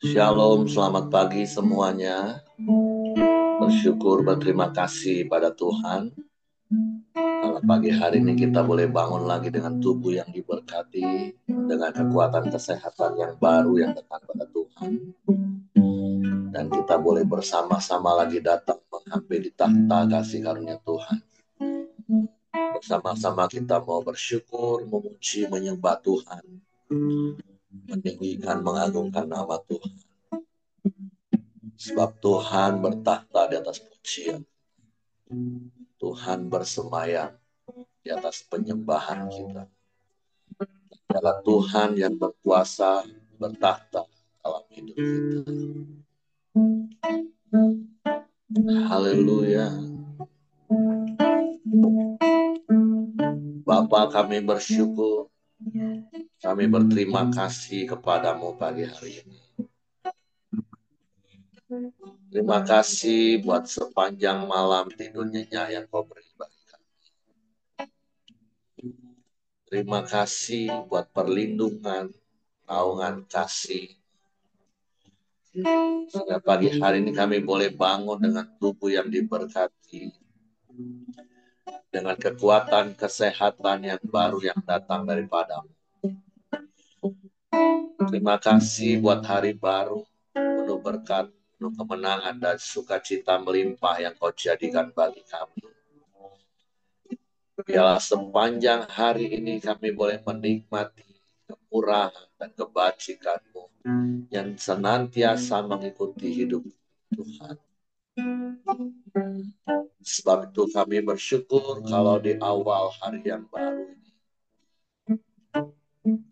Shalom, selamat pagi semuanya. Bersyukur, berterima kasih pada Tuhan. Karena pagi hari ini kita boleh bangun lagi dengan tubuh yang diberkati, dengan kekuatan kesehatan yang baru yang datang pada Tuhan. Dan kita boleh bersama-sama lagi datang menghampiri tahta kasih karunia Tuhan. Bersama-sama kita mau bersyukur, memuji, menyembah Tuhan, meninggikan, mengagungkan nama Tuhan. Sebab Tuhan bertahta di atas pujian. Tuhan bersemayam di atas penyembahan kita. Adalah Tuhan yang berkuasa, bertahta dalam hidup kita. Haleluya. Bapa, kami bersyukur, kami berterima kasih kepadamu pagi hari ini. Terima kasih buat sepanjang malam tidur nyenyak yang kau beri bagi kami. Terima kasih buat perlindungan, naungan kasih. Sehingga pagi hari ini kami boleh bangun dengan tubuh yang diberkati, dengan kekuatan kesehatan yang baru yang datang daripadamu. Terima kasih buat hari baru, penuh berkat, penuh kemenangan dan sukacita melimpah yang kau jadikan bagi kami. Biarlah sepanjang hari ini kami boleh menikmati kemurahan dan kebajikan-Mu yang senantiasa mengikuti hidup Tuhan. Sebab itu kami bersyukur kalau di awal hari yang baru ini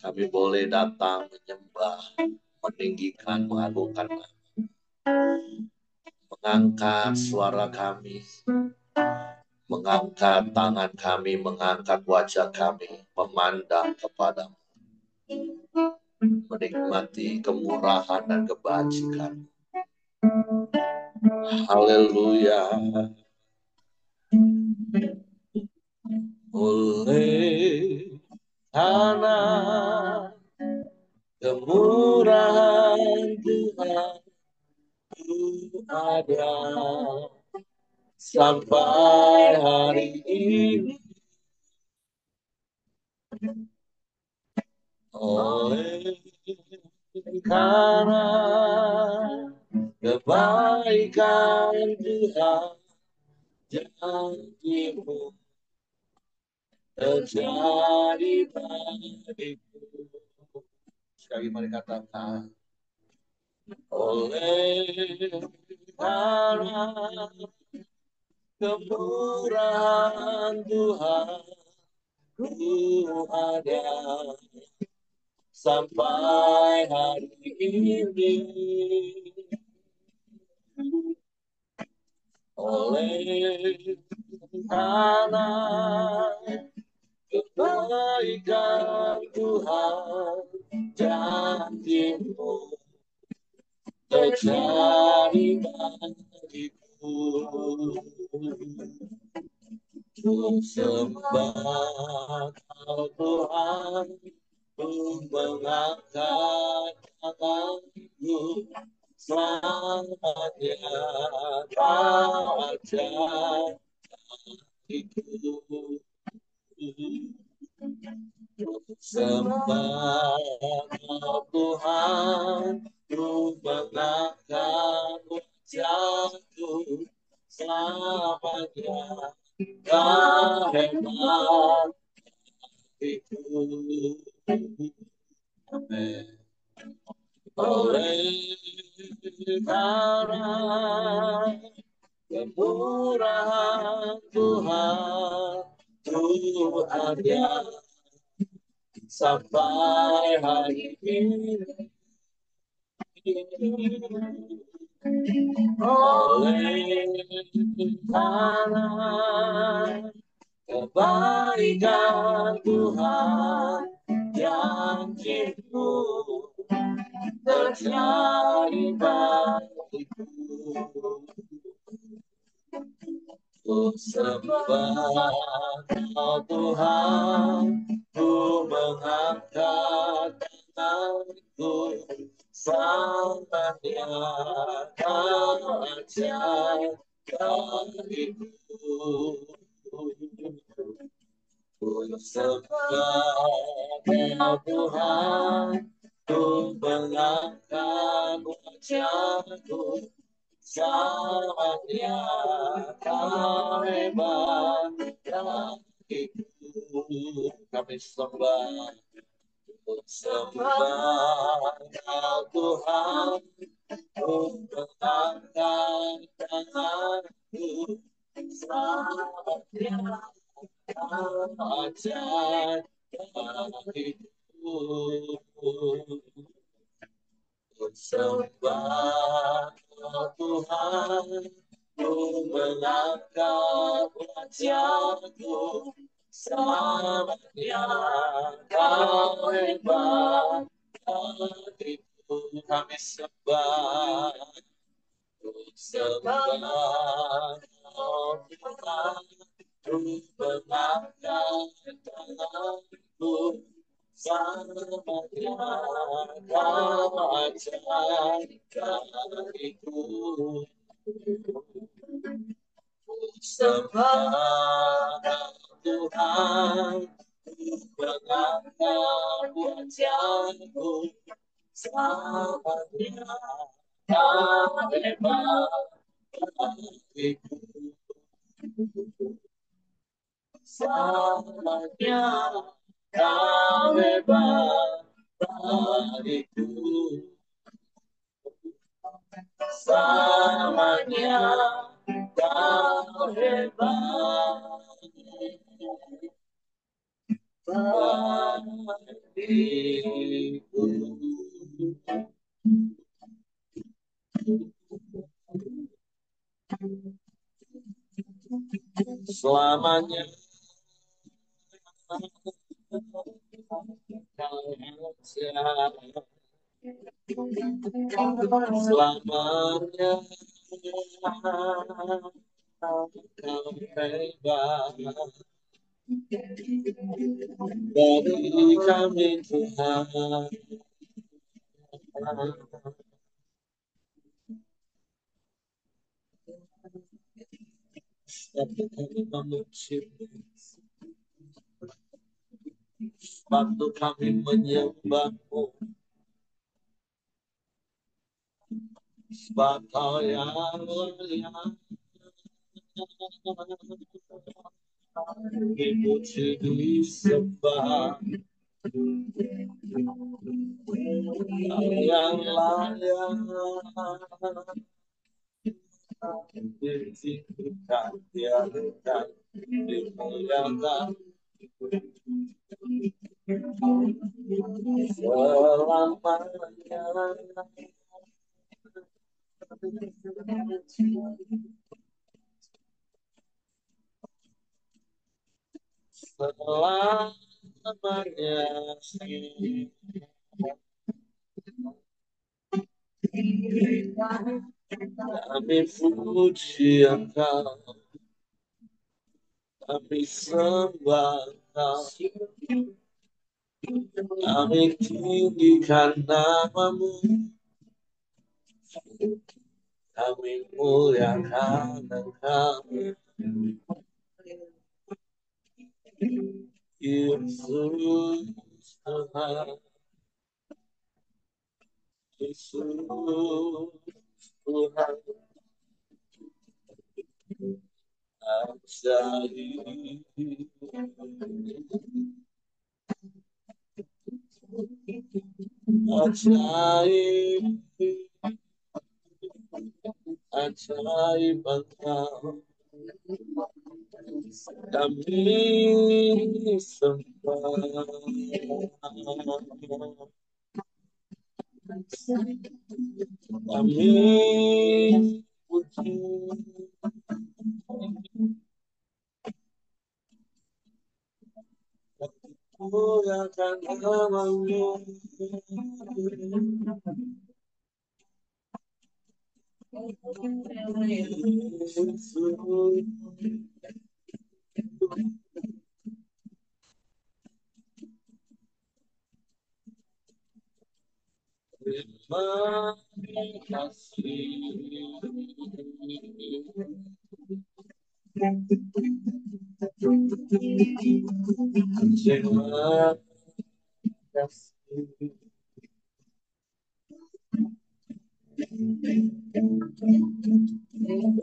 kami boleh datang menyembah, meninggikan, mengagungkan, mengangkat suara kami, mengangkat tangan kami, mengangkat wajah kami, memandang kepadamu, menikmati kemurahan dan kebajikan. Haleluya. Oleh karena kemurahan Tuhan ku ada sampai hari ini. Oleh karena kebaikan Tuhan, janji-Mu terjadi bagiku. Sekali mari katakan, oleh karena kemurahan Tuhan ku ada sampai hari ini. Oleh karena kebaikan Tuhan, janji-Mu terjadi bagiku. Ku sembah Kau Tuhan, ku mengangkat tanganku, selamanya Kau ajar hatiku. Sembah Kau Tuhan, ku mengangkat wajahku, selamanya Kau hebat itu. Amin. Oleh karena kemurahan Tuhan ku ada sampai hari ini. Oleh karena kebaikan Tuhan, janji-Mu terjadi bagiku. Ku sembah Kau Tuhan, ku mengangkat tanganku, selamanya Sembah Tuhan, ku mengangkat wajahku, sangat Kau hebat bagiku. Kami sembah, sembah Kau Tuhan, ku mengangkat tanganku, sangat ajaib bagiku. Sembah Tuhan, ku mengangkat wajahku, selamanya Kau hebat bagiku. Kami sembah, ku sembah Tuhan, ku mengangkat tanganku, selamanya Kau ajaib bagiku. Sembah Tuhan, mengangkat wajahku, selamanya Kau hebat bagiku. Selamanya Kau hebat bagiku. Selamanya Kau hebat bagiku. Selamanya selamanya Kau hebat bagi kami Tuhan. Tapi kami memujimu, bantu kami menyembahmu, sebab Kau yang mulia. Dipuji disembah, Kau yang layak ditinggikan, diangkat, dimuliakan selamanya. Selamanya kami puji Engkau, kami sembah Engkau, kami tinggikan namamu, kami muliakan Engkau, Yesus Tuhan, Yesus Tuhan, ajaib, ajaib, ajaib Engkau. Kami sembah, kami puji, muliakan namamu, Yesus. Terima kasih. Terima kasih.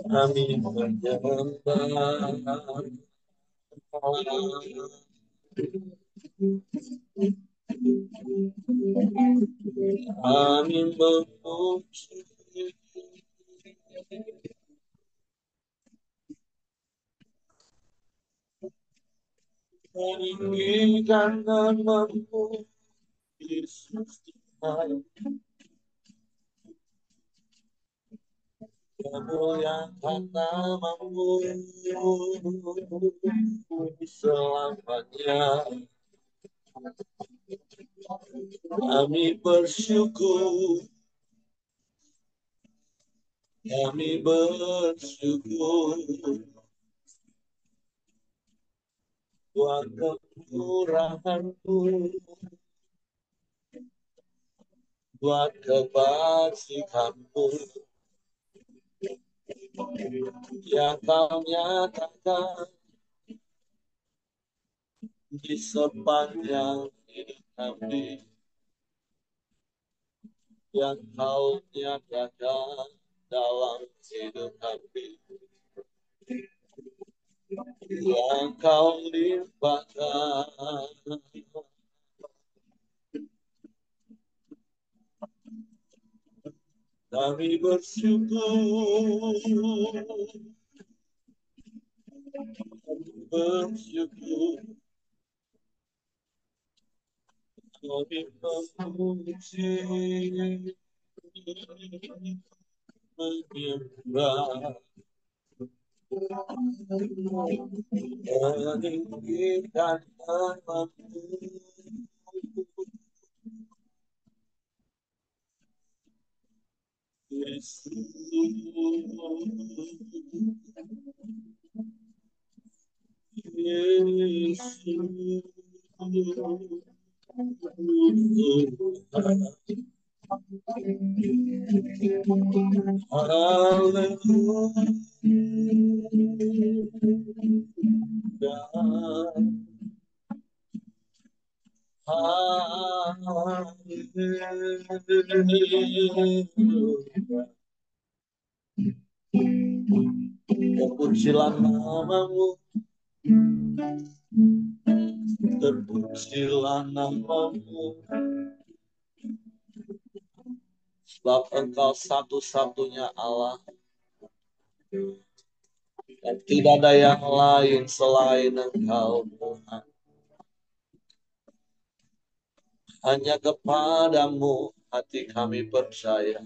Kami menyembah. Kami memuji. Meninggikan namamu, Yesus Tuhan. Memuliakan namamu selamanya. Kami bersyukur, kami bersyukur buat kemurahan-Mu, buat kebajikan-Mu yang Kau nyatakan di sepanjang hidup kami, yang Kau nyatakan dalam hidup kami, yang Kau limpahkan. Kami bersyukur, bersyukur, kami memuji, menyembah, meninggikan namamu, Yesus. Yesus. Haleluya. Terpujilah namamu, terpujilah namamu, sebab Engkau satu-satunya Allah, dan tidak ada yang lain selain Engkau, Tuhan. Hanya kepadamu hati kami percaya,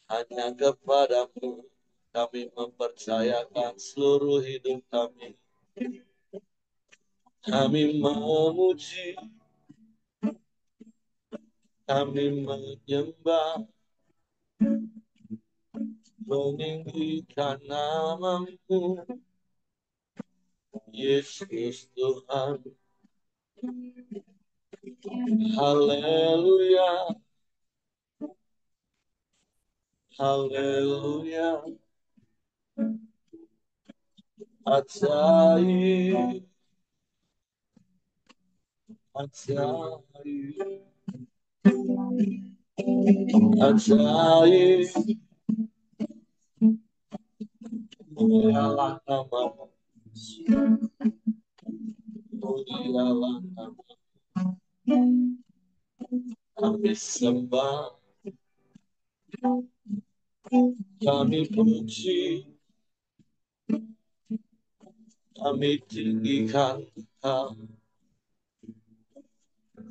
hanya kepadamu kami mempercayakan seluruh hidup kami. Kami memuji, kami menyembah, meninggikan namamu, Yesus Tuhan. Haleluya, haleluya. Ajaib, ajaib, ajaib. Mulialah namamu, mulialah namamu. Kami sembah, kami puji, kami tinggikan Engkau,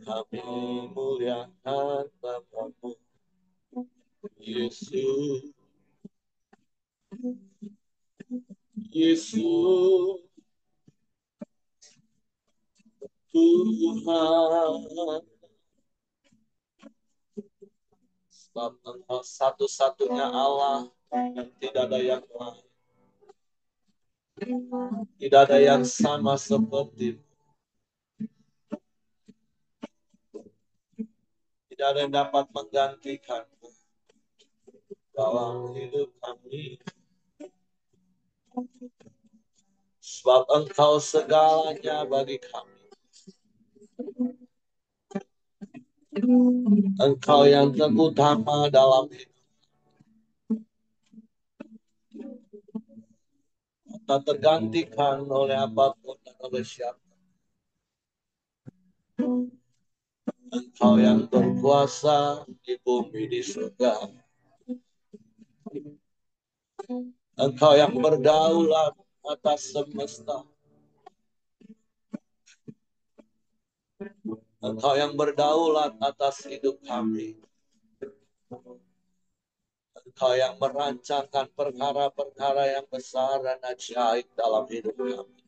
kami muliakan namamu, Yesus, Yesus, Tuhan. Sebab Engkau satu-satunya Allah, dan tidak ada yang lain. Tidak ada yang sama seperti, tidak ada yang dapat menggantikanmu dalam hidup kami. Sebab Engkau segalanya bagi kami. Engkau yang terutama dalam hidup. Tak tergantikan oleh apapun dan oleh siapa. Engkau yang berkuasa di bumi di surga. Engkau yang berdaulat atas semesta. Engkau yang berdaulat atas hidup kami. Engkau yang merancangkan perkara-perkara yang besar dan ajaib dalam hidup kami.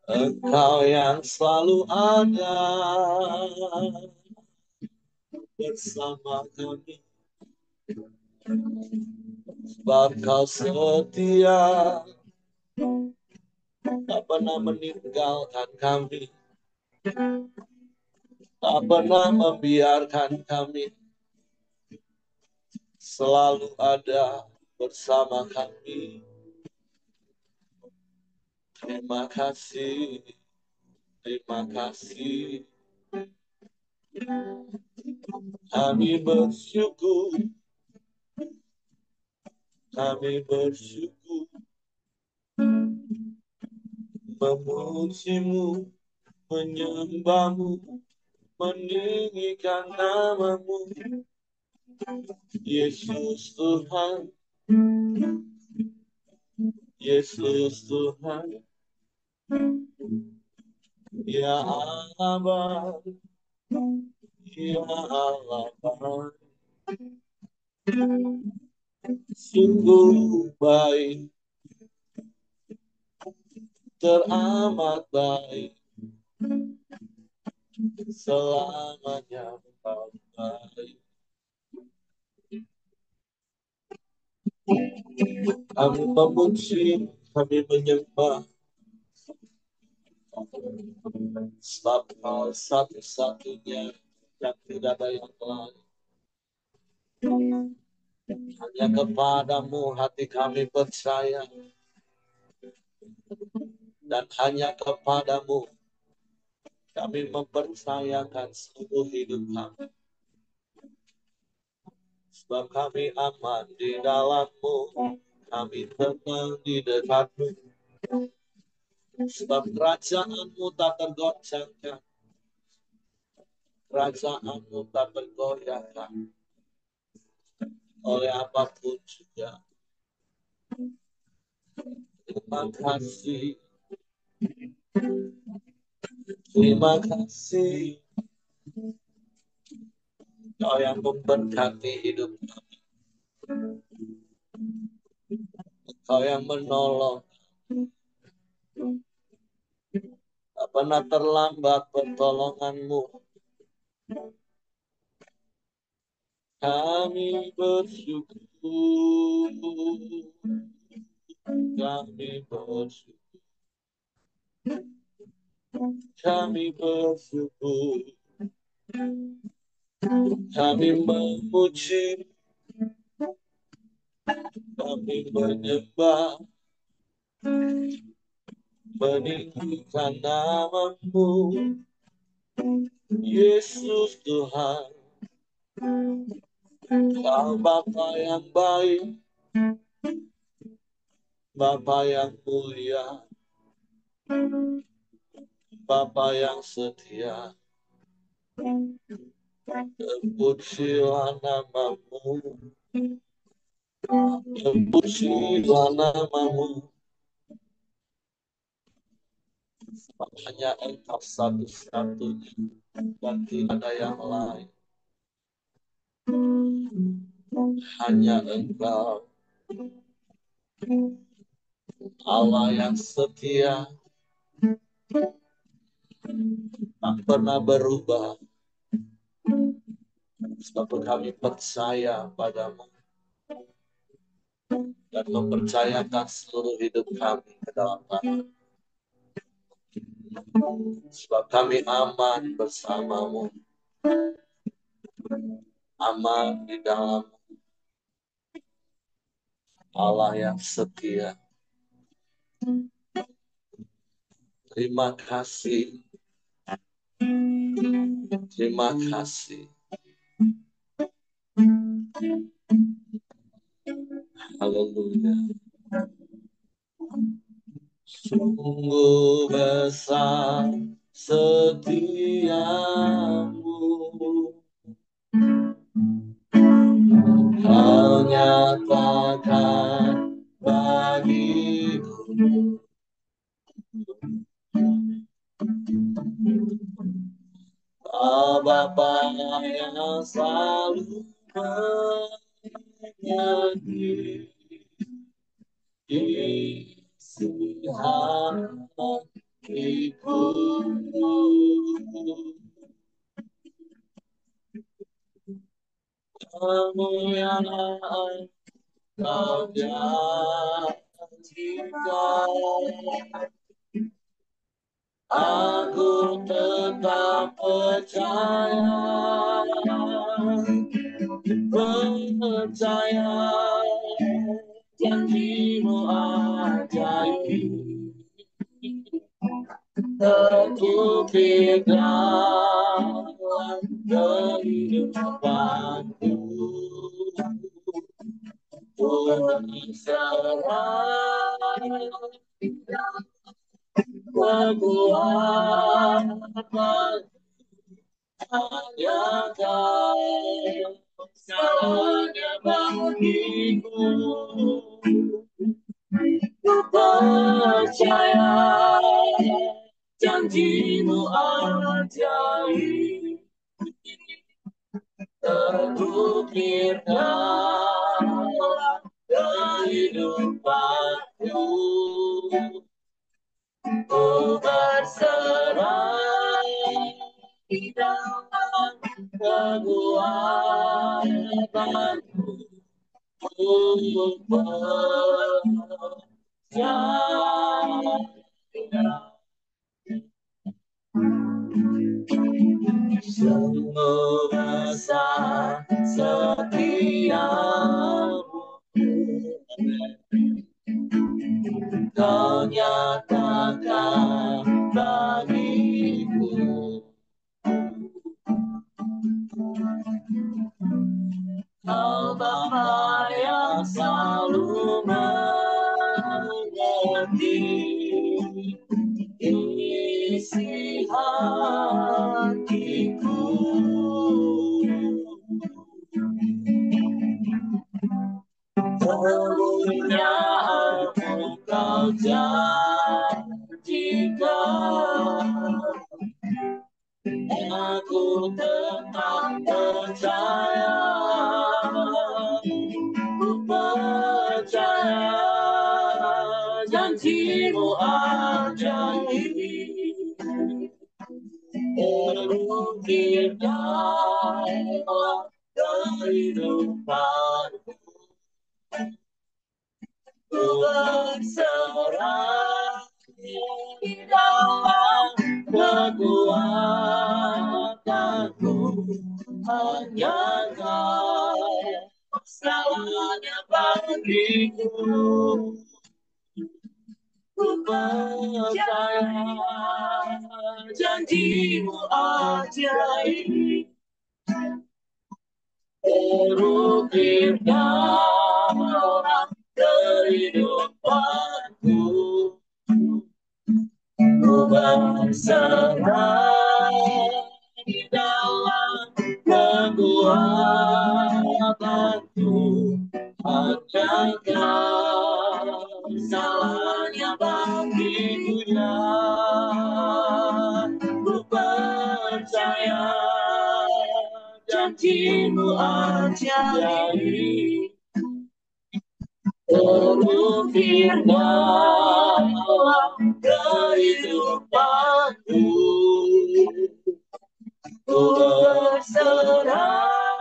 Engkau yang selalu ada bersama kami. Sebab Kau setia, tak pernah meninggalkan kami, tak pernah membiarkan kami, selalu ada bersama kami. Terima kasih, terima kasih. Kami bersyukur, kami bersyukur, memujimu, menyembahmu, meninggikan namamu. Yesus Tuhan, Yesus Tuhan, ya Allah, ya Allah, sungguh baik, teramat baik, selamanya baik. Kami memuji, kami menyembah, sebab Kau satu-satunya yang tidak ada yang lain. Hanya kepadamu hati kami percaya, dan hanya kepadamu kami mempercayakan seluruh hidup kami. Sebab kami aman di dalam-Mu, kami tenang di dekat-Mu. Sebab kerajaan-Mu tak tergoncangkan, kerajaan-Mu tak tergoyahkan oleh apapun juga. Terima kasih, terima kasih. Kau yang memberkati hidup kami, Kau yang menolong. Tak pernah terlambat pertolongan-Mu. Kami bersyukur, kami bersyukur, kami bersyukur, kami memuji, kami menyembah, meninggikan nama-Mu, Yesus Tuhan. Kau Bapa yang baik, Bapa yang mulia, Bapa yang setia. Terpujilah nama-Mu, terpujilah nama-Mu. Hanya Engkau satu-satunya dan tidak ada yang lain. Hanya Engkau, Allah yang setia, tak pernah berubah. Sebab kami percaya padamu dan mempercayakan seluruh hidup kami ke dalam tangan. Sebab kami aman bersamamu, aman di dalam, Allah yang setia. Terima kasih. Terima kasih. Haleluya. Sungguh besar setiamu, Kau nyatakan bagiku. Bapa yang selalu mengerti isi hatiku. Kemuliaan Kau janjikan, aku tetap percaya, janjimu ajaib, terukir dalam kehidupanku. Ku berserah kekuatan hanya Kau segalanya bagiku. Ku percaya janjimu ajaib, terukir dalam kehidupanku. Ku berserah di dalam kekuatanmu. Ku percaya sungguh besar setiamu, Kau nyatakan bagiku. Kau Bapa yang selalu mengerti isi hatiku. Kemuliaan Kau janjikan, aku tetap percaya, ku percaya janjimu ajaib, terukir dalam kehidupanku. Ku berserah di dalam kekuatanku, hanya Kau segalanya bagiku. Ku percaya janjimu ajaib, terukir dalam kehidupanku. Ku berserah di dalam kekuatanku, hanya Kau segalanya bagiku. Ku percaya janjimu ajaib, terukir dalam kehidupanku. Ku berserah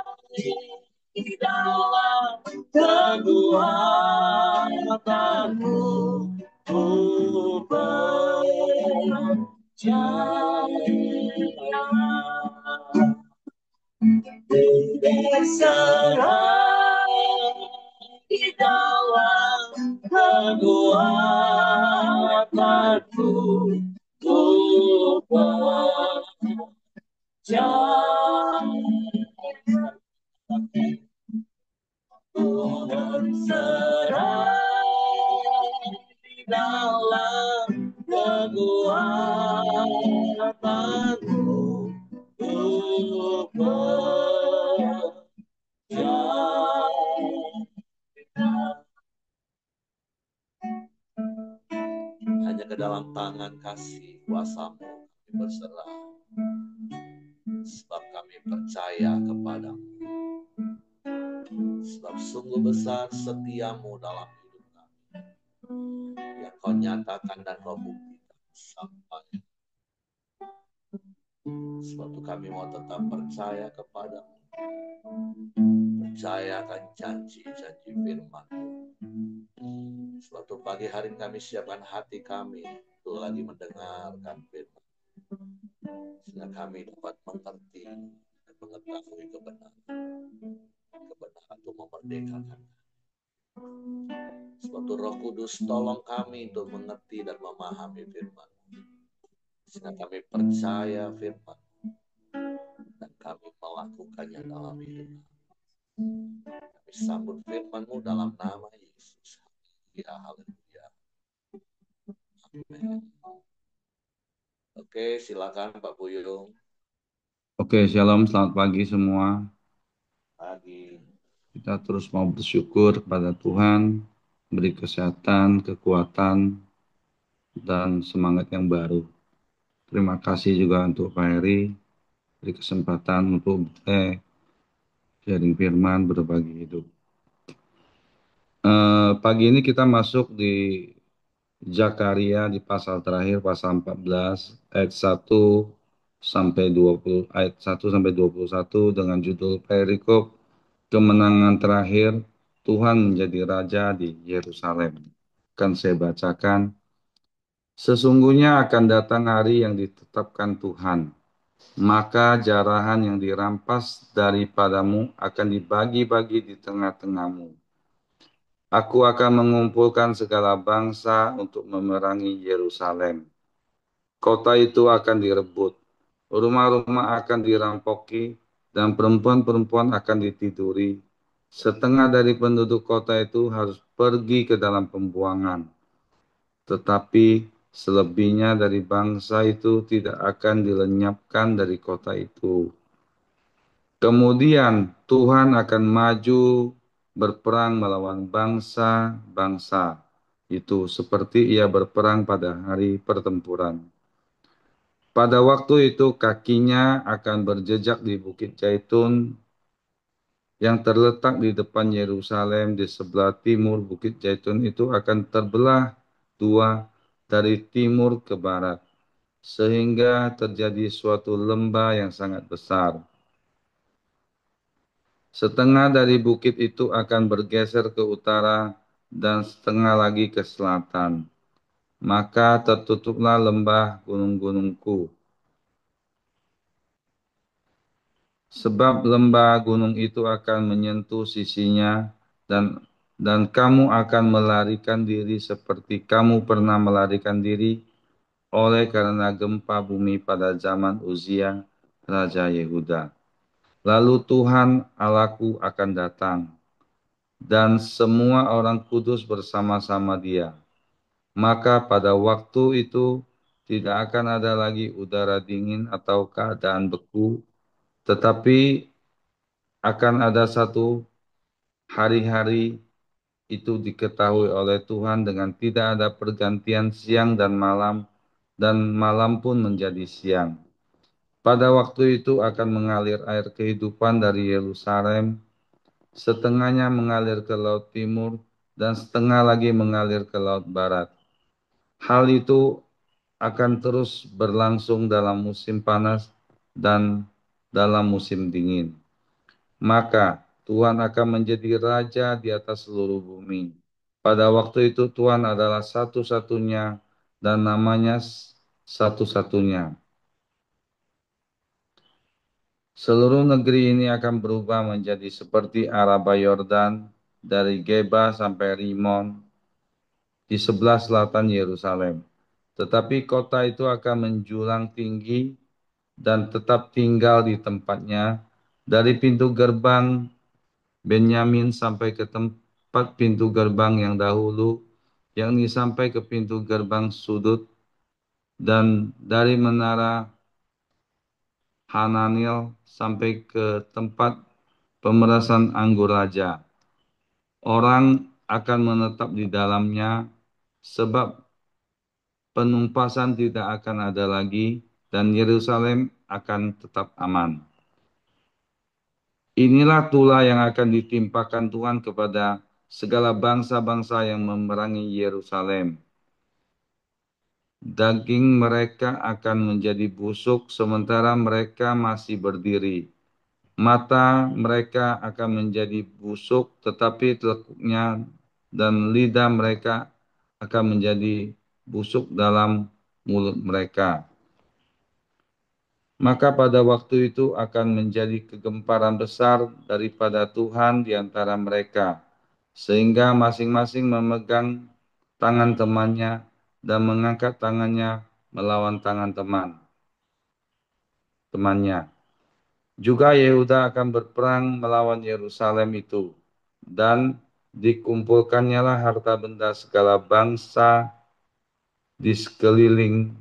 di dalam kekuatanmu. Ku percaya, ku berserah di dalam harapanku untuk berjalan, ku berserah di dalam kekuatanku untuk berjalan. Hanya ke dalam tangan kasih kuasamu kami berserah, sebab kami percaya kepadamu, sebab sungguh besar setiamu dalam hidup kami, yang kau nyatakan dan kau buktikan sampai. Sebab itu kami mau tetap percaya kepadamu, percaya akan janji-janji firman. Sebab itu pagi hari ini kami siapkan hati kami untuk lagi mendengarkan firman, sehingga kami dapat mengerti dan mengetahui kebenaran untuk memerdekakan. Sebab itu Roh Kudus tolong kami untuk mengerti dan memahami firman, sehingga kami percaya firman dan kami melakukannya dalam hidup kami. Kami sambut firman-Mu dalam nama Yesus. Ya, haleluya. Amin. Oke, silakan Pak Buyung. Oke, shalom, selamat pagi semua. Pagi. Kita terus mau bersyukur kepada Tuhan, beri kesehatan, kekuatan, dan semangat yang baru. Terima kasih juga untuk Pak Heri, beri kesempatan untuk sharing firman, berbagi hidup. Pagi ini kita masuk di Zakaria di pasal terakhir, pasal 14, ayat 1 sampai 20, ayat 1 sampai 21 dengan judul perikop kemenangan terakhir Tuhan menjadi raja di Yerusalem. Akan saya bacakan. Sesungguhnya akan datang hari yang ditetapkan Tuhan, maka jarahan yang dirampas daripadamu akan dibagi-bagi di tengah-tengahmu. Aku akan mengumpulkan segala bangsa untuk memerangi Yerusalem. Kota itu akan direbut, rumah-rumah akan dirampoki, dan perempuan-perempuan akan ditiduri. Setengah dari penduduk kota itu harus pergi ke dalam pembuangan, tetapi selebihnya dari bangsa itu tidak akan dilenyapkan dari kota itu. Kemudian Tuhan akan maju berperang melawan bangsa-bangsa itu seperti ia berperang pada hari pertempuran. Pada waktu itu kakinya akan berjejak di Bukit Zaitun yang terletak di depan Yerusalem di sebelah timur. Bukit Zaitun itu akan terbelah dua dari timur ke barat, sehingga terjadi suatu lembah yang sangat besar. Setengah dari bukit itu akan bergeser ke utara dan setengah lagi ke selatan. Maka tertutuplah lembah gunung-gunungku. Sebab lembah gunung itu akan menyentuh sisinya dan kamu akan melarikan diri seperti kamu pernah melarikan diri oleh karena gempa bumi pada zaman Uzia, Raja Yehuda. Lalu Tuhan Allahku akan datang, dan semua orang kudus bersama-sama Dia. Maka pada waktu itu tidak akan ada lagi udara dingin atau keadaan beku, tetapi akan ada satu hari-hari itu diketahui oleh Tuhan dengan tidak ada pergantian siang dan malam pun menjadi siang. Pada waktu itu akan mengalir air kehidupan dari Yerusalem, setengahnya mengalir ke laut timur, dan setengah lagi mengalir ke laut barat. Hal itu akan terus berlangsung dalam musim panas dan dalam musim dingin. Maka Tuhan akan menjadi raja di atas seluruh bumi. Pada waktu itu Tuhan adalah satu-satunya dan namanya satu-satunya. Seluruh negeri ini akan berubah menjadi seperti Araba Yordan dari Geba sampai Rimon di sebelah selatan Yerusalem. tetapi kota itu akan menjulang tinggi dan tetap tinggal di tempatnya dari pintu gerbang Benyamin sampai ke tempat pintu gerbang yang dahulu, yakni sampai ke pintu gerbang sudut, dan dari menara Hananel sampai ke tempat pemerasan anggur raja. Orang akan menetap di dalamnya, sebab penumpasan tidak akan ada lagi, dan Yerusalem akan tetap aman. Inilah tulah yang akan ditimpakan Tuhan kepada segala bangsa-bangsa yang memerangi Yerusalem. Daging mereka akan menjadi busuk sementara mereka masih berdiri. Mata mereka akan menjadi busuk, tetapi telekuknya dan lidah mereka akan menjadi busuk dalam mulut mereka. Maka pada waktu itu akan menjadi kegemparan besar daripada Tuhan di antara mereka, sehingga masing-masing memegang tangan temannya dan mengangkat tangannya melawan tangan temannya. Juga Yehuda akan berperang melawan Yerusalem itu, dan dikumpulkannya lah harta benda segala bangsa di sekeliling,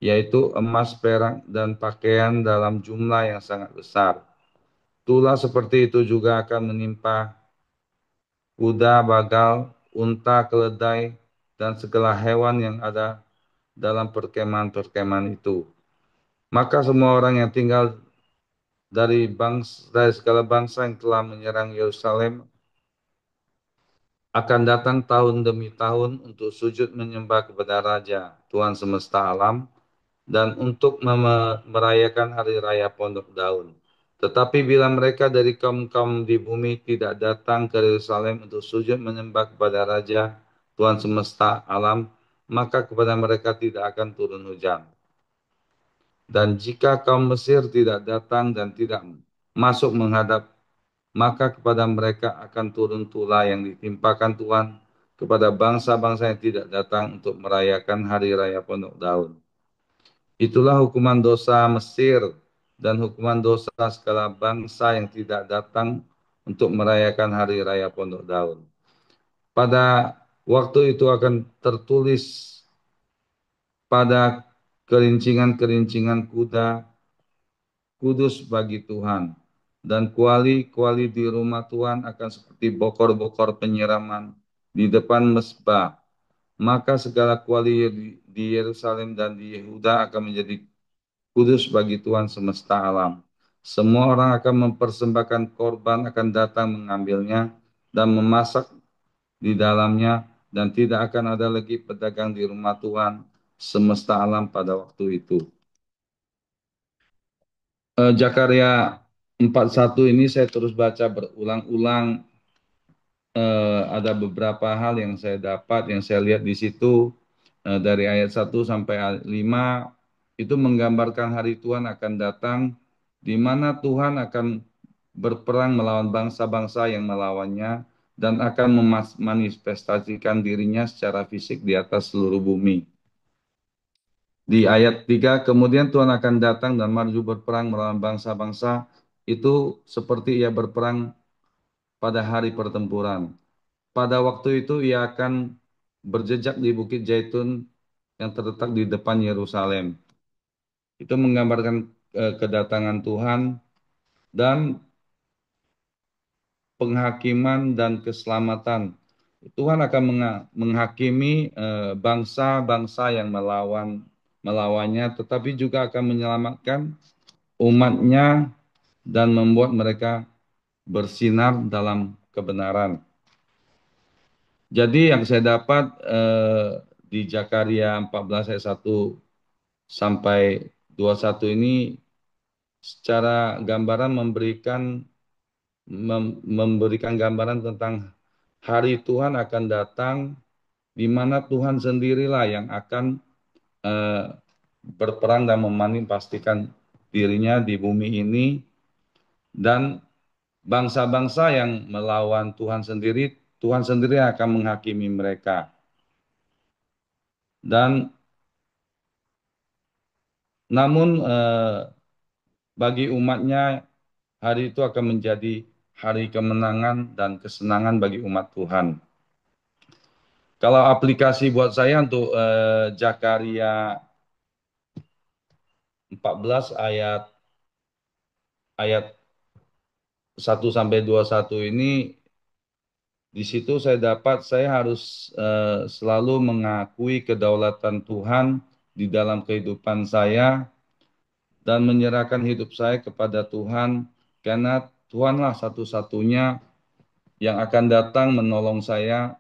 yaitu emas, perak, dan pakaian dalam jumlah yang sangat besar. Tulah seperti itu juga akan menimpa kuda, bagal, unta, keledai, dan segala hewan yang ada dalam perkemahan-perkemahan itu. Maka semua orang yang tinggal dari segala bangsa yang telah menyerang Yerusalem akan datang tahun demi tahun untuk sujud menyembah kepada Raja, Tuhan semesta alam, dan untuk merayakan hari raya Pondok Daun. Tetapi bila mereka dari kaum-kaum di bumi tidak datang ke Yerusalem untuk sujud menyembah kepada Raja, Tuhan semesta alam, maka kepada mereka tidak akan turun hujan. Dan jika kaum Mesir tidak datang dan tidak masuk menghadap, maka kepada mereka akan turun tulah yang ditimpakan Tuhan kepada bangsa-bangsa yang tidak datang untuk merayakan hari raya Pondok Daun. Itulah hukuman dosa Mesir dan hukuman dosa segala bangsa yang tidak datang untuk merayakan hari raya Pondok Daun. Pada waktu itu akan tertulis pada kerincingan-kerincingan kuda, kudus bagi Tuhan. Dan kuali-kuali di rumah Tuhan akan seperti bokor-bokor penyiraman di depan mezbah. Maka segala kuali di Yerusalem dan di Yehuda akan menjadi kudus bagi Tuhan semesta alam. Semua orang akan mempersembahkan korban, akan datang mengambilnya dan memasak di dalamnya, dan tidak akan ada lagi pedagang di rumah Tuhan semesta alam pada waktu itu. Zakaria 41 ini saya terus baca berulang-ulang. Ada beberapa hal yang saya dapat, yang saya lihat di situ, dari ayat 1 sampai ayat 5, itu menggambarkan hari Tuhan akan datang, di mana Tuhan akan berperang melawan bangsa-bangsa yang melawannya, dan akan memanifestasikan dirinya secara fisik di atas seluruh bumi. Di ayat 3, kemudian Tuhan akan datang dan maju berperang melawan bangsa-bangsa, itu seperti ia berperang pada hari pertempuran. Pada waktu itu ia akan berjejak di Bukit Zaitun yang terletak di depan Yerusalem. Itu menggambarkan kedatangan Tuhan dan penghakiman dan keselamatan. Tuhan akan menghakimi bangsa-bangsa yang melawannya, tetapi juga akan menyelamatkan umatnya dan membuat mereka bersinar dalam kebenaran. Jadi yang saya dapat di Zakaria 14 ayat 1 sampai 21 ini secara gambaran memberikan gambaran tentang hari Tuhan akan datang, di mana Tuhan sendirilah yang akan eh, berperang dan memanifestasikan dirinya di bumi ini, dan bangsa-bangsa yang melawan Tuhan sendiri akan menghakimi mereka. Dan namun bagi umatnya hari itu akan menjadi hari kemenangan dan kesenangan bagi umat Tuhan. Kalau aplikasi buat saya untuk Zakaria 14 ayat 1 sampai 21 ini, di situ saya harus selalu mengakui kedaulatan Tuhan di dalam kehidupan saya dan menyerahkan hidup saya kepada Tuhan, karena Tuhanlah satu-satunya yang akan datang menolong saya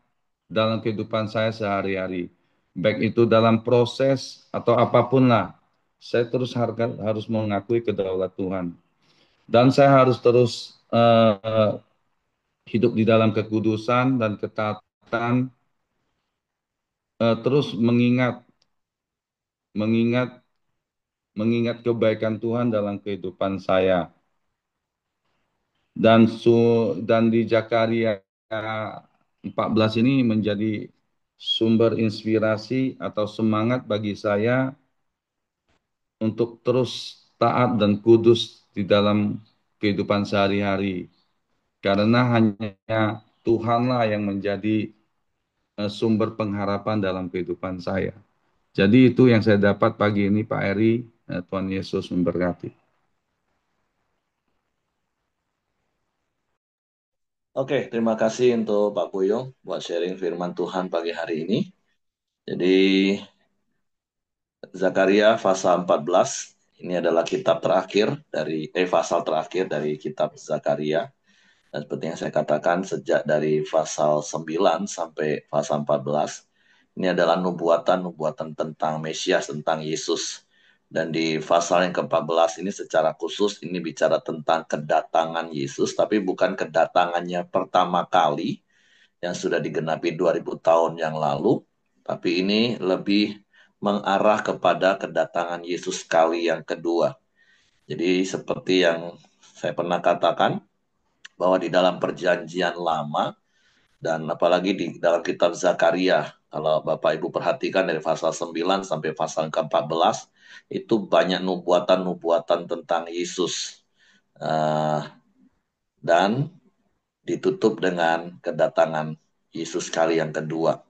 dalam kehidupan saya sehari-hari. Baik itu dalam proses atau apapun lah, saya terus harus mengakui kedaulatan Tuhan. Dan saya harus terus hidup di dalam kekudusan dan ketaatan, terus mengingat, mengingat kebaikan Tuhan dalam kehidupan saya. Dan di Zakaria 14 ini menjadi sumber inspirasi atau semangat bagi saya untuk terus taat dan kudus di dalam kehidupan sehari-hari. Karena hanya Tuhanlah yang menjadi sumber pengharapan dalam kehidupan saya. Jadi itu yang saya dapat pagi ini, Pak Eri. Tuhan Yesus memberkati. Oke, terima kasih untuk Pak Puyong buat sharing firman Tuhan pagi hari ini. Jadi Zakaria pasal 14 ini adalah kitab terakhir dari pasal terakhir dari kitab Zakaria. Dan seperti yang saya katakan sejak dari pasal 9 sampai pasal 14 ini adalah nubuatan-nubuatan tentang Mesias, tentang Yesus. Dan di pasal yang ke-14 ini secara khusus ini bicara tentang kedatangan Yesus, tapi bukan kedatangannya pertama kali yang sudah digenapi 2000 tahun yang lalu, tapi ini lebih mengarah kepada kedatangan Yesus kali yang kedua. Jadi seperti yang saya pernah katakan, bahwa di dalam perjanjian lama, dan apalagi di dalam kitab Zakaria, kalau Bapak Ibu perhatikan dari pasal 9 sampai pasal ke-14, itu banyak nubuatan-nubuatan tentang Yesus. Dan ditutup dengan kedatangan Yesus kali yang kedua.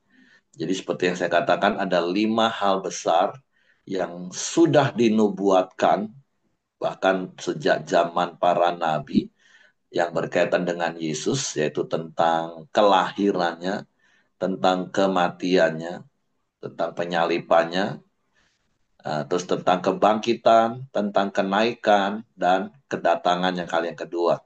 Jadi seperti yang saya katakan, ada 5 hal besar yang sudah dinubuatkan bahkan sejak zaman para nabi yang berkaitan dengan Yesus, yaitu tentang kelahirannya, tentang kematiannya, tentang penyalipannya, terus tentang kebangkitan, tentang kenaikan, dan kedatangannya kali yang kedua.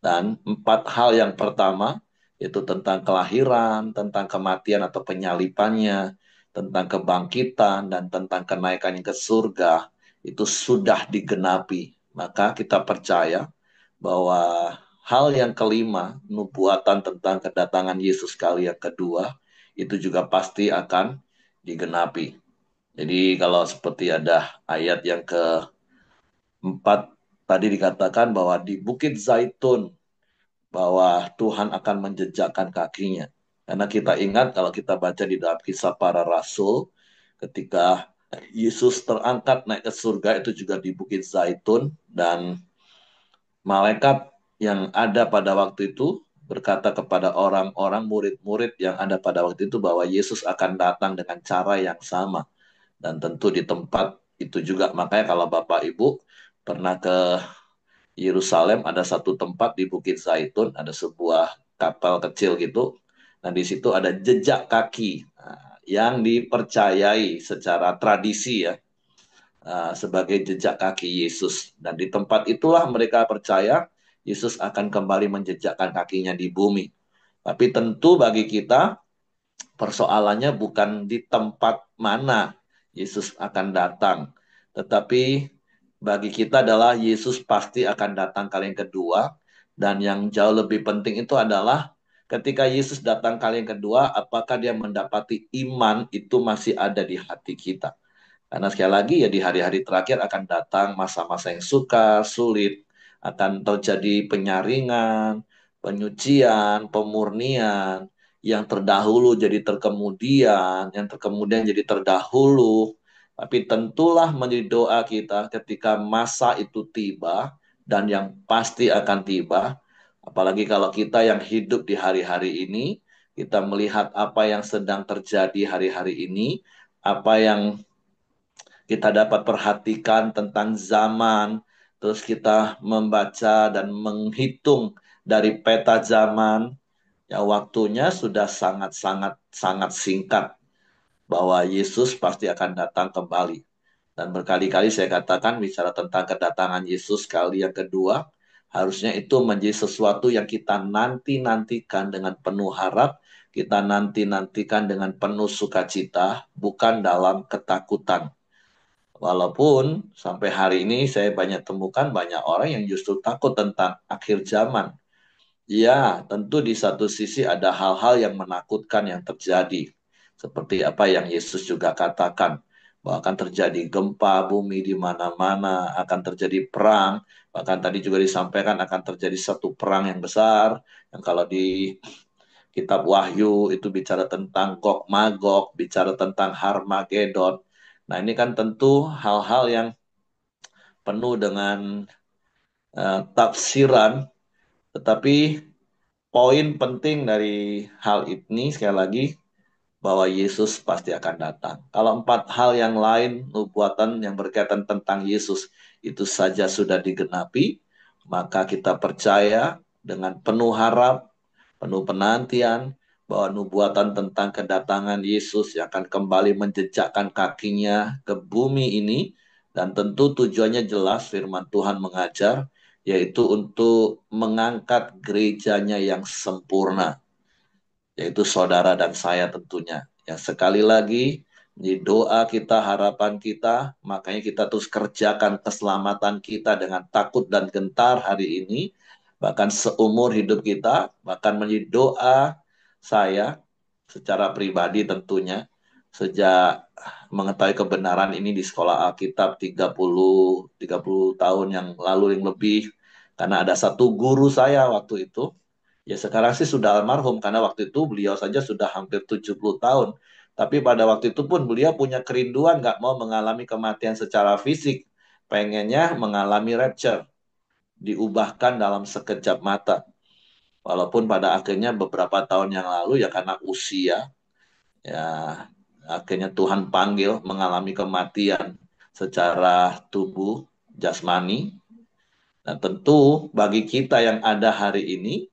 Dan 4 hal yang pertama, yaitu tentang kelahiran, tentang kematian atau penyalipannya, tentang kebangkitan, dan tentang kenaikannya ke surga, itu sudah digenapi. Maka kita percaya bahwa hal yang kelima, nubuatan tentang kedatangan Yesus kali yang kedua, itu juga pasti akan digenapi. Jadi kalau seperti ada ayat yang keempat tadi dikatakan bahwa di Bukit Zaitun, bahwa Tuhan akan menjejakkan kakinya. Karena kita ingat kalau kita baca di dalam kisah para rasul, ketika Yesus terangkat naik ke surga itu juga di Bukit Zaitun, dan malaikat yang ada pada waktu itu berkata kepada orang-orang murid-murid yang ada pada waktu itu bahwa Yesus akan datang dengan cara yang sama. Dan tentu di tempat itu juga, makanya kalau Bapak Ibu pernah ke Yerusalem, ada satu tempat di Bukit Zaitun, ada sebuah kapel kecil gitu. Nah, di situ ada jejak kaki yang dipercayai secara tradisi ya, sebagai jejak kaki Yesus. Dan di tempat itulah mereka percaya Yesus akan kembali menjejakkan kakinya di bumi. Tapi tentu bagi kita persoalannya bukan di tempat mana Yesus akan datang, tetapi bagi kita adalah Yesus pasti akan datang kali yang kedua. Dan yang jauh lebih penting itu adalah ketika Yesus datang kali yang kedua, apakah dia mendapati iman itu masih ada di hati kita. Karena sekali lagi ya di hari-hari terakhir akan datang masa-masa yang sukar, sulit, akan terjadi penyaringan, penyucian, pemurnian, yang terdahulu jadi terkemudian, yang terkemudian jadi terdahulu. Tapi tentulah menjadi doa kita ketika masa itu tiba dan yang pasti akan tiba. Apalagi kalau kita yang hidup di hari-hari ini, kita melihat apa yang sedang terjadi hari-hari ini, apa yang kita dapat perhatikan tentang zaman, terus kita membaca dan menghitung dari peta zaman, ya waktunya sudah sangat-sangat sangat singkat bahwa Yesus pasti akan datang kembali. Dan berkali-kali saya katakan bicara tentang kedatangan Yesus kali yang kedua, harusnya itu menjadi sesuatu yang kita nanti-nantikan dengan penuh harap, kita nanti-nantikan dengan penuh sukacita, bukan dalam ketakutan. Walaupun sampai hari ini saya banyak temukan banyak orang yang justru takut tentang akhir zaman. Ya, tentu di satu sisi ada hal-hal yang menakutkan yang terjadi. Seperti apa yang Yesus juga katakan, bahwa akan terjadi gempa bumi di mana-mana, akan terjadi perang, bahkan tadi juga disampaikan akan terjadi satu perang yang besar, yang kalau di kitab Wahyu itu bicara tentang Gog Magog, bicara tentang Harmagedon. Nah, ini kan tentu hal-hal yang penuh dengan tafsiran, tetapi poin penting dari hal ini sekali lagi bahwa Yesus pasti akan datang. Kalau empat hal yang lain nubuatan yang berkaitan tentang Yesus itu saja sudah digenapi, maka kita percaya dengan penuh harap, penuh penantian bahwa nubuatan tentang kedatangan Yesus yang akan kembali menjejakkan kakinya ke bumi ini, dan tentu tujuannya jelas firman Tuhan mengajar, yaitu untuk mengangkat gerejanya yang sempurna, yaitu saudara dan saya tentunya. Yang sekali lagi, di doa kita, harapan kita, makanya kita terus kerjakan keselamatan kita dengan takut dan gentar hari ini, bahkan seumur hidup kita, bahkan menjadi doa saya secara pribadi tentunya, sejak mengetahui kebenaran ini di sekolah Alkitab 30 tahun yang lalu yang lebih, karena ada satu guru saya waktu itu. Ya sekarang sih sudah almarhum karena waktu itu beliau saja sudah hampir 70 tahun. Tapi pada waktu itu pun beliau punya kerinduan nggak mau mengalami kematian secara fisik. Pengennya mengalami rapture, diubahkan dalam sekejap mata. Walaupun pada akhirnya beberapa tahun yang lalu ya karena usia, ya akhirnya Tuhan panggil mengalami kematian secara tubuh, jasmani. Dan tentu bagi kita yang ada hari ini,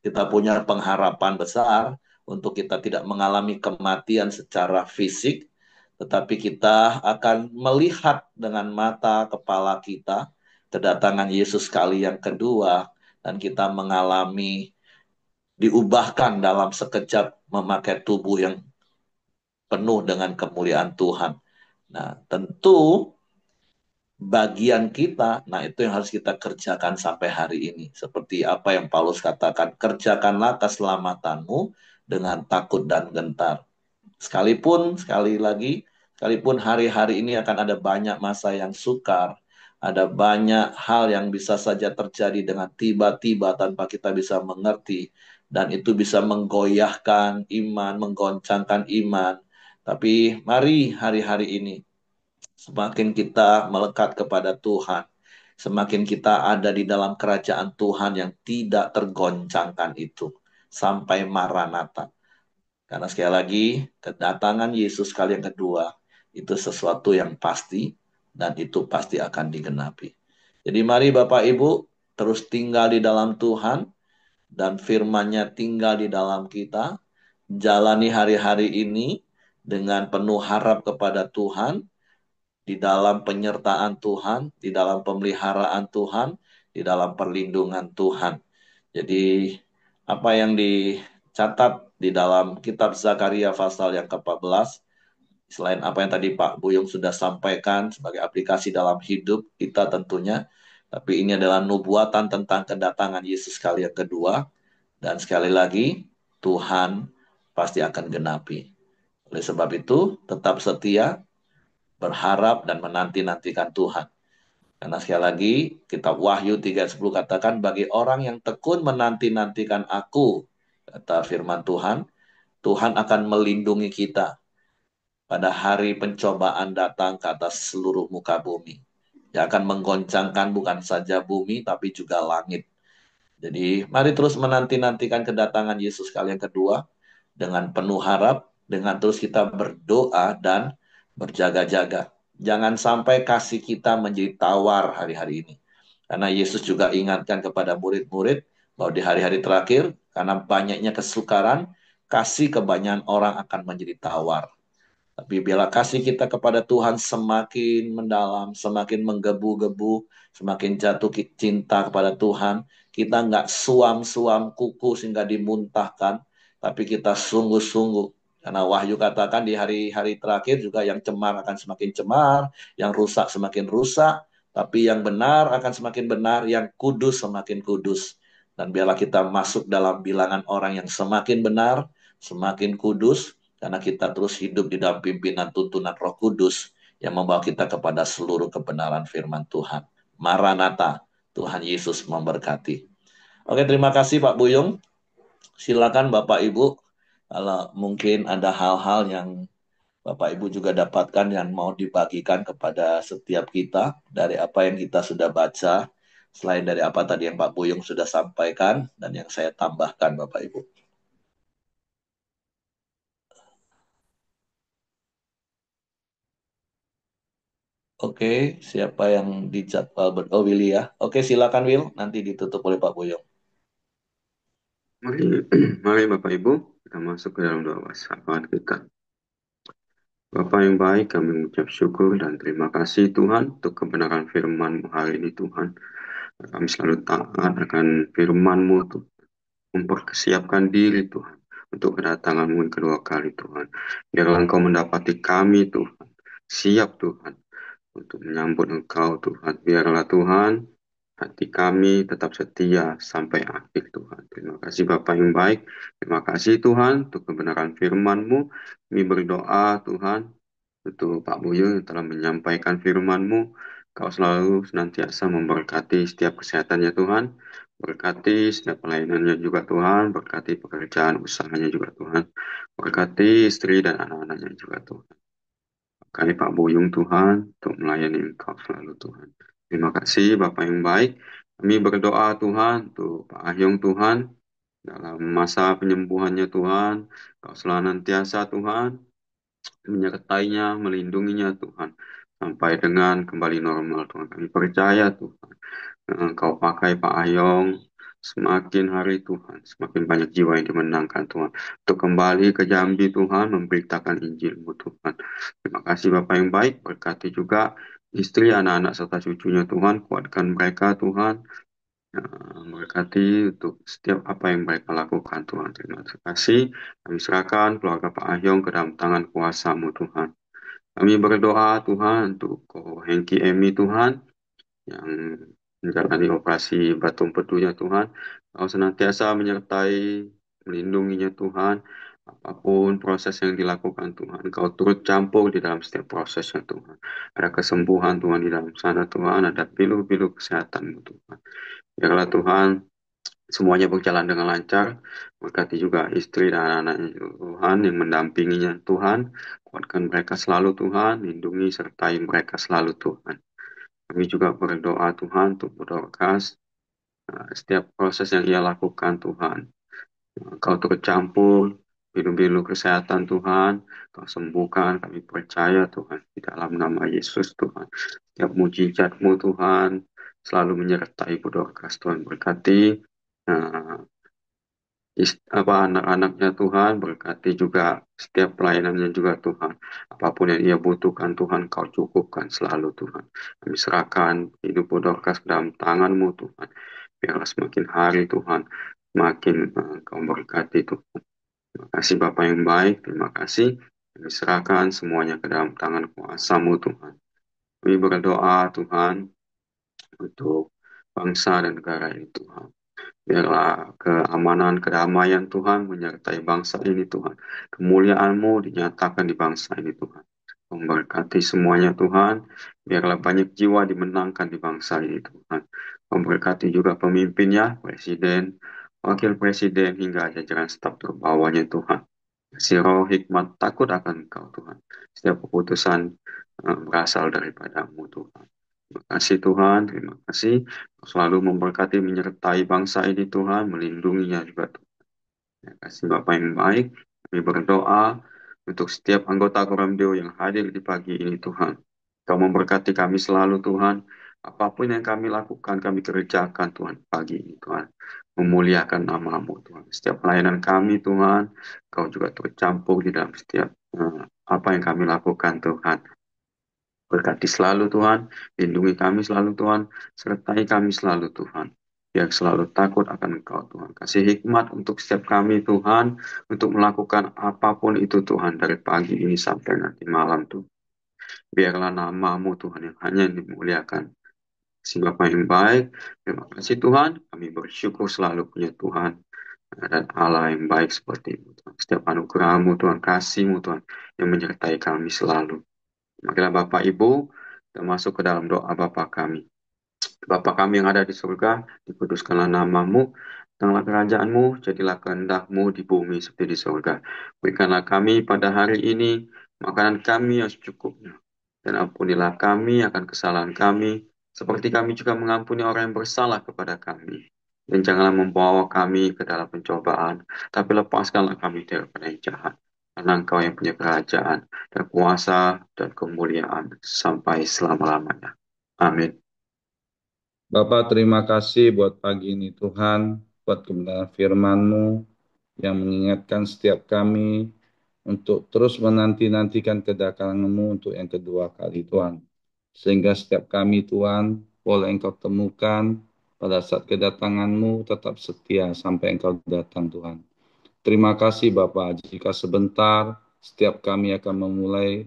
kita punya pengharapan besar untuk kita tidak mengalami kematian secara fisik, tetapi kita akan melihat dengan mata kepala kita kedatangan Yesus kali yang kedua, dan kita mengalami diubahkan dalam sekejap memakai tubuh yang penuh dengan kemuliaan Tuhan. Nah, tentu bagian kita, nah itu yang harus kita kerjakan sampai hari ini. Seperti apa yang Paulus katakan, kerjakanlah keselamatanmu dengan takut dan gentar. Sekalipun, sekali lagi, sekalipun hari-hari ini akan ada banyak masa yang sukar, ada banyak hal yang bisa saja terjadi dengan tiba-tiba tanpa kita bisa mengerti, dan itu bisa menggoyahkan iman, menggoncangkan iman. Tapi mari hari-hari ini, semakin kita melekat kepada Tuhan, semakin kita ada di dalam kerajaan Tuhan yang tidak tergoncangkan itu, sampai Maranatha. Karena sekali lagi, kedatangan Yesus kali yang kedua, itu sesuatu yang pasti, dan itu pasti akan digenapi. Jadi mari Bapak Ibu, terus tinggal di dalam Tuhan, dan firman-Nya tinggal di dalam kita, jalani hari-hari ini dengan penuh harap kepada Tuhan, di dalam penyertaan Tuhan, di dalam pemeliharaan Tuhan, di dalam perlindungan Tuhan. Jadi apa yang dicatat di dalam kitab Zakaria pasal yang ke-14, selain apa yang tadi Pak Buyung sudah sampaikan sebagai aplikasi dalam hidup kita tentunya, tapi ini adalah nubuatan tentang kedatangan Yesus kali yang kedua, dan sekali lagi Tuhan pasti akan genapi. Oleh sebab itu, tetap setia, berharap dan menanti-nantikan Tuhan. Karena sekali lagi, kitab Wahyu 3:10 katakan, bagi orang yang tekun menanti-nantikan aku, kata firman Tuhan, Tuhan akan melindungi kita pada hari pencobaan datang ke atas seluruh muka bumi. Yang akan menggoncangkan bukan saja bumi, tapi juga langit. Jadi mari terus menanti-nantikan kedatangan Yesus kali yang kedua dengan penuh harap, dengan terus kita berdoa dan berjaga-jaga. Jangan sampai kasih kita menjadi tawar hari-hari ini. Karena Yesus juga ingatkan kepada murid-murid bahwa di hari-hari terakhir, karena banyaknya kesukaran, kasih kebanyakan orang akan menjadi tawar. Tapi bila kasih kita kepada Tuhan semakin mendalam, semakin menggebu-gebu, semakin jatuh cinta kepada Tuhan, kita nggak suam-suam kuku sehingga dimuntahkan, tapi kita sungguh-sungguh. Karena Wahyu katakan di hari-hari terakhir juga yang cemar akan semakin cemar, yang rusak semakin rusak, tapi yang benar akan semakin benar, yang kudus semakin kudus. Dan biarlah kita masuk dalam bilangan orang yang semakin benar, semakin kudus, karena kita terus hidup di dalam pimpinan tuntunan Roh Kudus yang membawa kita kepada seluruh kebenaran firman Tuhan. Maranatha, Tuhan Yesus memberkati. Oke, terima kasih Pak Buyung. Silakan Bapak Ibu, kalau mungkin ada hal-hal yang Bapak Ibu juga dapatkan yang mau dibagikan kepada setiap kita dari apa yang kita sudah baca, selain dari apa tadi yang Pak Buyung sudah sampaikan dan yang saya tambahkan Bapak Ibu. Oke, siapa yang dijadwal oh, Willy ya. Oke, silakan Will, nanti ditutup oleh Pak Boyong. Mari, mari Bapak Ibu, kita masuk ke dalam doa bersama kita. Bapa yang baik, kami mengucap syukur dan terima kasih Tuhan untuk kebenaran firman-Mu hari ini Tuhan. Kami selalu taat akan firman-Mu Tuhan, mempersiapkan diri Tuhan untuk kedatangan-Mu yang kedua kali Tuhan. Biarlah Engkau mendapati kami Tuhan, siap Tuhan untuk menyambut Engkau Tuhan. Biarlah Tuhan, hati kami tetap setia sampai akhir Tuhan. Terima kasih Bapa yang baik. Terima kasih Tuhan untuk kebenaran firman-Mu. Kami berdoa Tuhan untuk Pak Buyu yang telah menyampaikan firman-Mu. Kau selalu senantiasa memberkati setiap kesehatannya Tuhan. Berkati setiap pelayanannya juga Tuhan. Berkati pekerjaan usahanya juga Tuhan. Berkati istri dan anak-anaknya juga Tuhan. Kami Pak Buyung Tuhan untuk melayani Engkau selalu Tuhan. Terima kasih Bapak yang baik. Kami berdoa Tuhan untuk Pak Ahyong Tuhan dalam masa penyembuhannya Tuhan. Kau senantiasa Tuhan menyertainya, melindunginya Tuhan. Sampai dengan kembali normal Tuhan. Kami percaya Tuhan. Engkau pakai Pak Ahyong semakin hari Tuhan, semakin banyak jiwa yang dimenangkan Tuhan. Untuk kembali ke Jambi Tuhan, memberitakan Injil-Mu Tuhan. Terima kasih Bapak yang baik, berkati juga istri, anak-anak, serta cucunya Tuhan. Kuatkan mereka Tuhan. Berkati untuk setiap apa yang mereka lakukan Tuhan. Terima kasih. Kami serahkan keluarga Pak Ahyong ke dalam tangan kuasa-Mu Tuhan. Kami berdoa Tuhan untuk Ko Hengki Emi Tuhan yang menjalani operasi batu empedunya Tuhan. Kau senantiasa menyertai, melindunginya Tuhan. Apapun proses yang dilakukan Tuhan, Kau turut campur di dalam setiap prosesnya Tuhan. Ada kesembuhan Tuhan di dalam sana Tuhan, ada pilu-pilu kesehatan Tuhan. Biarlah Tuhan semuanya berjalan dengan lancar. Berkati juga istri dan anak-anaknya Tuhan yang mendampinginya Tuhan. Kuatkan mereka selalu Tuhan, lindungi sertai mereka selalu Tuhan. Kami juga berdoa Tuhan untuk Dorcas, setiap proses yang ia lakukan Tuhan. Kau turut campur, bilu-bilu kesehatan Tuhan, Kau sembuhkan, kami percaya Tuhan, di dalam nama Yesus Tuhan. Setiap mujizat-Mu Tuhan, selalu menyertai Bu Dorcas Tuhan, berkati anak-anaknya Tuhan, berkati juga setiap pelayanannya juga Tuhan. Apapun yang ia butuhkan Tuhan, Kau cukupkan selalu Tuhan. Kami serahkan hidup Dorcas ke dalam tangan-Mu Tuhan. Biarlah semakin hari Tuhan, semakin Kau berkati Tuhan. Terima kasih Bapa yang baik, terima kasih. Kami serahkan semuanya ke dalam tangan kuasa-Mu Tuhan. Kami berdoa Tuhan untuk bangsa dan negara ini Tuhan. Biarlah keamanan, kedamaian Tuhan menyertai bangsa ini Tuhan. Kemuliaan-Mu dinyatakan di bangsa ini Tuhan. Memberkati semuanya Tuhan. Biarlah banyak jiwa dimenangkan di bangsa ini Tuhan. Memberkati juga pemimpinnya, presiden, wakil presiden hingga jajaran staf terbawahnya Tuhan. Kasih roh hikmat takut akan Engkau Tuhan. Setiap keputusan berasal daripadamu Tuhan. Terima kasih Tuhan, terima kasih. Kau selalu memberkati menyertai bangsa ini Tuhan, melindunginya juga Tuhan. Terima kasih Bapak yang baik. Kami berdoa untuk setiap anggota Koramdio yang hadir di pagi ini Tuhan. Kau memberkati kami selalu Tuhan. Apapun yang kami lakukan, kami kerjakan Tuhan pagi ini Tuhan. Memuliakan namamu Tuhan. Setiap pelayanan kami Tuhan, Kau juga tercampur di dalam setiap apa yang kami lakukan Tuhan. Berkati selalu Tuhan, lindungi kami selalu Tuhan, sertai kami selalu Tuhan. Biar selalu takut akan Engkau Tuhan. Kasih hikmat untuk setiap kami Tuhan, untuk melakukan apapun itu Tuhan, dari pagi ini sampai nanti malam Tuhan. Biarlah namamu Tuhan yang hanya dimuliakan. Si Bapa yang baik, terima kasih Tuhan, kami bersyukur selalu punya Tuhan dan Allah yang baik seperti itu Tuhan. Setiap anugerahmu Tuhan, kasihmu Tuhan, yang menyertai kami selalu. Marilah Bapak Ibu, kita masuk ke dalam doa Bapa kami. Bapa kami yang ada di surga, dikuduskanlah namamu, datanglah kerajaanmu, jadilah kehendakmu di bumi seperti di surga. Berikanlah kami pada hari ini makanan kami yang secukupnya. Dan ampunilah kami akan kesalahan kami, seperti kami juga mengampuni orang yang bersalah kepada kami. Dan janganlah membawa kami ke dalam pencobaan, tapi lepaskanlah kami daripada yang jahat. Karena Engkau yang punya kerajaan, dan kuasa, dan kemuliaan, sampai selama-lamanya. Amin. Bapak, terima kasih buat pagi ini Tuhan, buat kebenaran firman-Mu yang mengingatkan setiap kami untuk terus menanti-nantikan kedatangan-Mu untuk yang kedua kali Tuhan. Sehingga setiap kami Tuhan, boleh Engkau temukan pada saat kedatangan-Mu tetap setia sampai Engkau datang Tuhan. Terima kasih Bapak, jika sebentar setiap kami akan memulai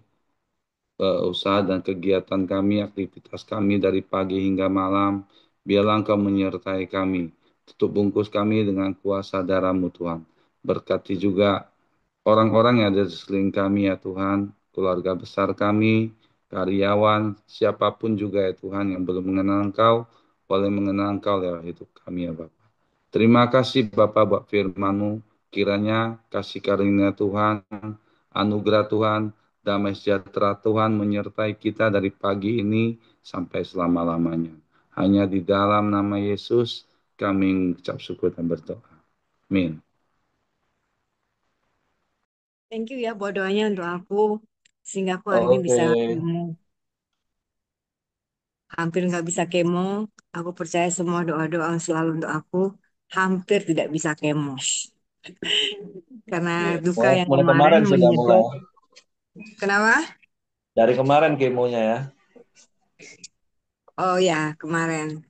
usaha dan kegiatan kami, aktivitas kami dari pagi hingga malam. Biarlah Engkau menyertai kami. Tutup bungkus kami dengan kuasa darah-Mu Tuhan. Berkati juga orang-orang yang ada di sekeliling kami ya Tuhan, keluarga besar kami, karyawan, siapapun juga ya Tuhan yang belum mengenal Engkau, boleh mengenal Engkau lewat hidup kami ya Bapak. Terima kasih Bapak buat firman-Mu. Kiranya kasih karunia Tuhan, anugerah Tuhan, damai sejahtera Tuhan menyertai kita dari pagi ini sampai selama-lamanya. Hanya di dalam nama Yesus kami mengucap syukur dan berdoa. Amin. Thank you ya buat doanya untuk aku. Sehingga aku hari ini Oke. bisa kemo. Hampir nggak bisa kemo. Aku percaya semua doa-doa yang selalu untuk aku hampir tidak bisa kemo. Karena Iya. duka yang Mulai kemarin kemarin sudah mulai. menyedot. Kenapa? Dari kemarin kemonya ya. Oh ya, kemarin.